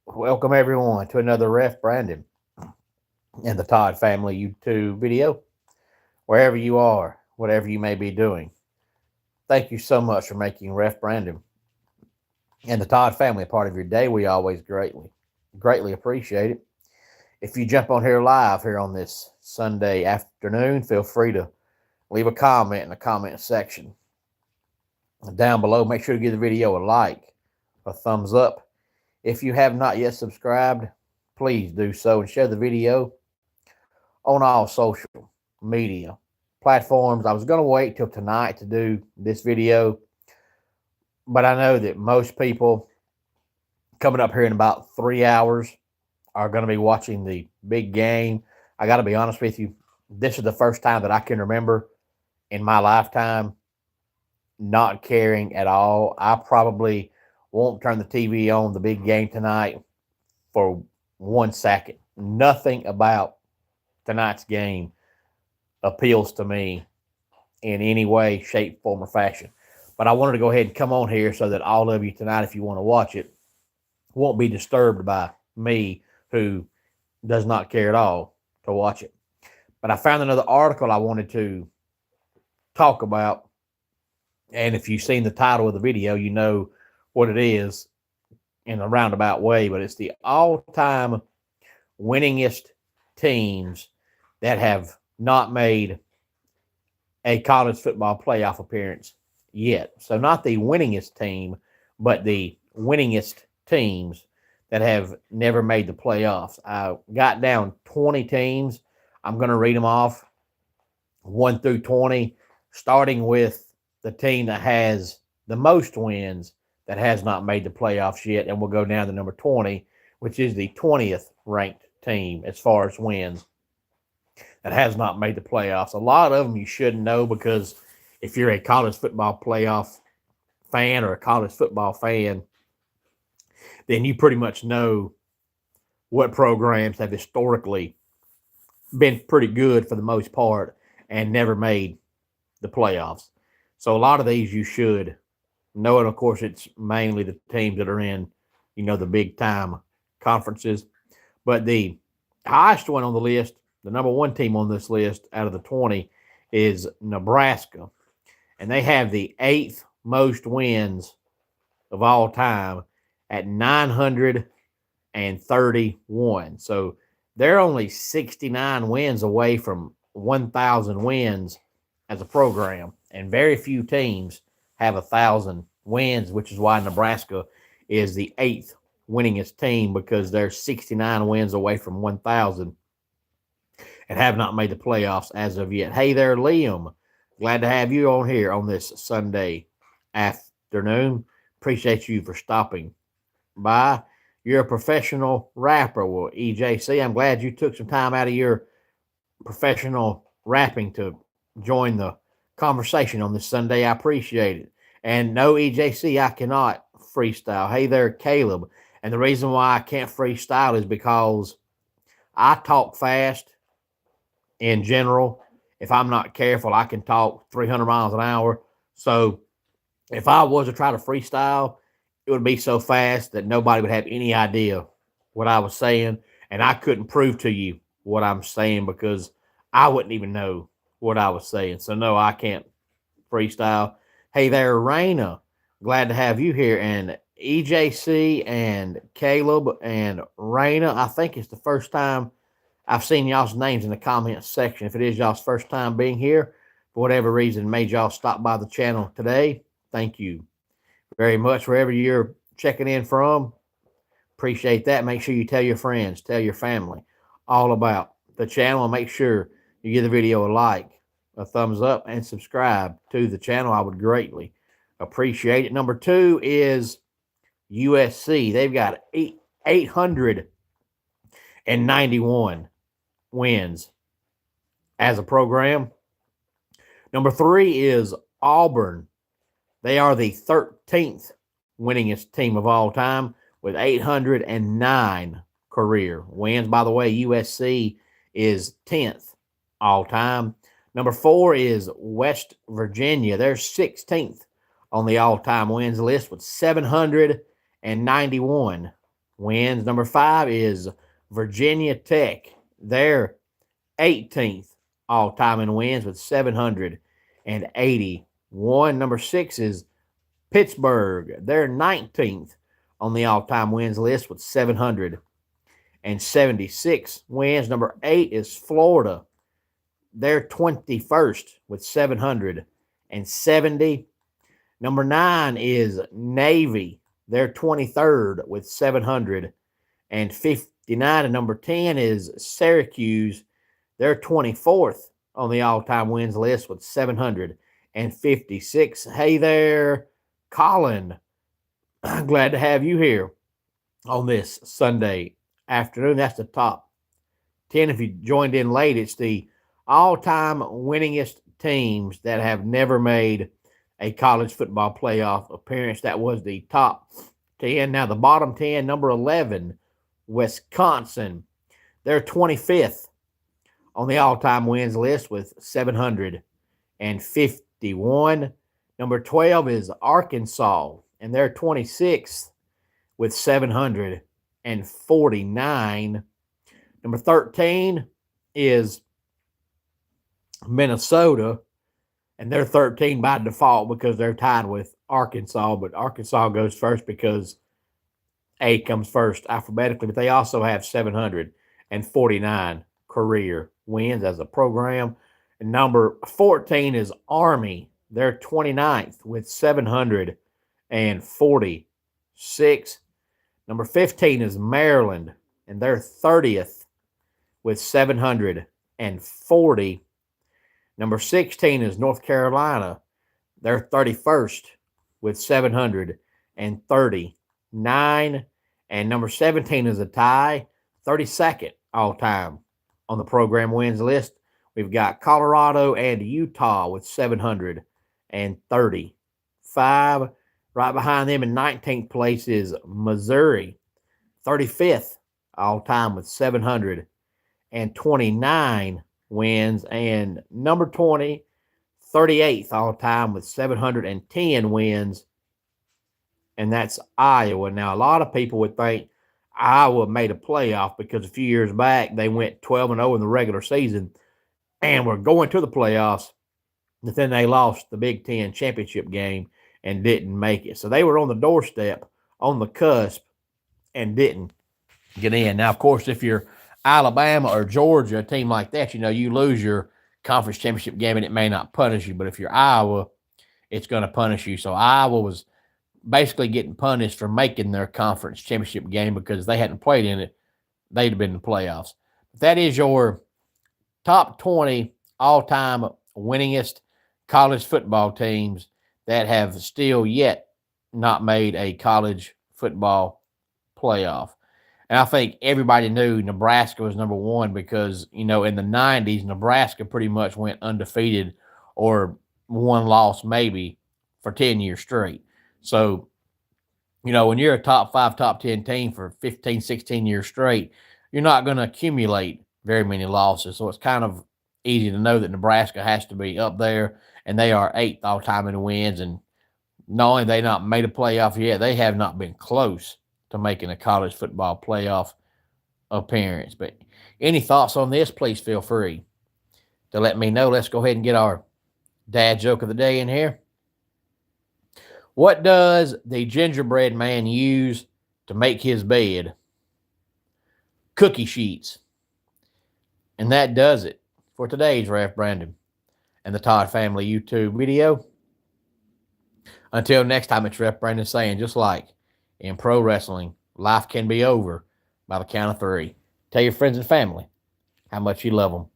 Welcome everyone to another Ref Brandon and the Todd Family YouTube video. Wherever you are, whatever you may be doing, thank you so much for making Ref Brandon and the Todd Family a part of your day. We always greatly appreciate it. If you jump on here live here on this Sunday afternoon, feel free to leave a comment in the comment section down below. Make sure to give the video a like, a thumbs up. If you have not yet subscribed, please do so and share the video on all social media platforms. I was going to wait till tonight to do this video, but I know that most people coming up here in about 3 hours are going to be watching the big game. I got to be honest with you, this is the first time that I can remember in my lifetime not caring at all. I probably won't turn the TV on the big game tonight for 1 second. Nothing about tonight's game appeals to me in any way, shape, form, or fashion. But I wanted to go ahead and come on here so that all of you tonight, if you want to watch it, won't be disturbed by me, who does not care at all to watch it. But I found another article I wanted to talk about. And if you've seen the title of the video, you know what it is in a roundabout way. But it's the all-time winningest teams that have not made a college football playoff appearance yet. So not the winningest team, but the winningest teams that have never made the playoffs. I got down 20 teams. I'm going to read them off 1 through 20, starting with the team that has the most wins that has not made the playoffs yet, and we'll go down to number 20, which is the 20th ranked team as far as wins that has not made the playoffs. A lot of them you should know, because if you're a college football playoff fan or a college football fan, then you pretty much know what programs have historically been pretty good for the most part and never made the playoffs. So a lot of these you should know, and of course it's mainly the teams that are in, the big time conferences. But the highest one on the list, the number one team on this list out of the 20, is Nebraska. And they have the 8th most wins of all time at 931. So they're only 69 wins away from 1,000 wins as a program. And very few teams have 1,000 wins, which is why Nebraska is the 8th winningest team, because they're 69 wins away from 1,000 and have not made the playoffs as of yet. Hey there, Liam. Glad to have you on here on this Sunday afternoon. Appreciate you for stopping by. You're a professional rapper. Well, EJC, I'm glad you took some time out of your professional rapping to join the conversation on this Sunday. I appreciate it. And no, EJC, I cannot freestyle. Hey there, Caleb. And the reason why I can't freestyle is because I talk fast in general. If I'm not careful, I can talk 300 miles an hour. So if I was to try to freestyle, it would be so fast that nobody would have any idea what I was saying. And I couldn't prove to you what I'm saying, because I wouldn't even know what I was saying. So no, I can't freestyle. Hey there, Raina. Glad to have you here. And EJC and Caleb and Raina, I think it's the first time I've seen y'all's names in the comments section. If it is y'all's first time being here, for whatever reason made y'all stop by the channel today, thank you very much. Wherever you're checking in from, appreciate that. Make sure you tell your friends, tell your family all about the channel, and make sure you give the video a like, a thumbs up, and subscribe to the channel. I would greatly appreciate it. Number 2 is USC. They've got 891 wins as a program. Number 3 is Auburn. They are the 13th winningest team of all time with 809 career wins. By the way, USC is 10th all time. Number 4 is West Virginia. They're 16th on the all-time wins list with 709 wins. Number 5 is Virginia Tech. They're 18th all-time in wins with 781. Number 6 is Pittsburgh. They're 19th on the all-time wins list with 776 wins. Number 8 is Florida. They're 21st with 770. Number 9 is Navy. They're 23rd with 759. And number 10 is Syracuse. They're 24th on the all-time wins list with 756. Hey there, Colin. Glad to have you here on this Sunday afternoon. That's the top 10. If you joined in late, it's the all-time winningest teams that have never made a college football playoff appearance. That was the top 10. Now the bottom 10, number 11, Wisconsin. They're 25th on the all-time wins list with 751. Number 12 is Arkansas, and they're 26th with 749. Number 13 is Minnesota, and they're 13 by default because they're tied with Arkansas, but Arkansas goes first because A comes first alphabetically, but they also have 749 career wins as a program. And number 14 is Army. They're 29th with 746. Number 15 is Maryland, and they're 30th with 740. Number 16 is North Carolina. They're 31st with 739. And number 17 is a tie, 32nd all-time on the program wins list. We've got Colorado and Utah with 735. Right behind them in 19th place is Missouri, 35th all-time with 729 wins. And number 20, 38th all-time with 710 wins. And that's Iowa. Now, a lot of people would think Iowa made a playoff because a few years back they went 12-0 in the regular season and were going to the playoffs, but then they lost the Big Ten championship game and didn't make it. So they were on the doorstep, on the cusp, and didn't get in. Now, of course, if you're Alabama or Georgia, a team like that, you lose your conference championship game and it may not punish you. But if you're Iowa, it's going to punish you. So Iowa was basically getting punished for making their conference championship game because if they hadn't played in it, they'd have been in the playoffs. That is your top 20 all-time winningest college football teams that have still yet not made a college football playoff. And I think everybody knew Nebraska was number one because, in the 90s, Nebraska pretty much went undefeated or one loss maybe for 10 years straight. So, when you're a top 5, top 10 team for 15, 16 years straight, you're not going to accumulate very many losses. So it's kind of easy to know that Nebraska has to be up there, and they are 8th all-time in wins. And not only have they not made a playoff yet, they have not been close to making a college football playoff appearance. But any thoughts on this, please feel free to let me know. Let's go ahead and get our dad joke of the day in here. What does the gingerbread man use to make his bed? Cookie sheets. And that does it for today's Ref Brandon and the Todd Family YouTube video. Until next time, it's Ref Brandon saying, just like in pro wrestling, life can be over by the count of 3. Tell your friends and family how much you love them.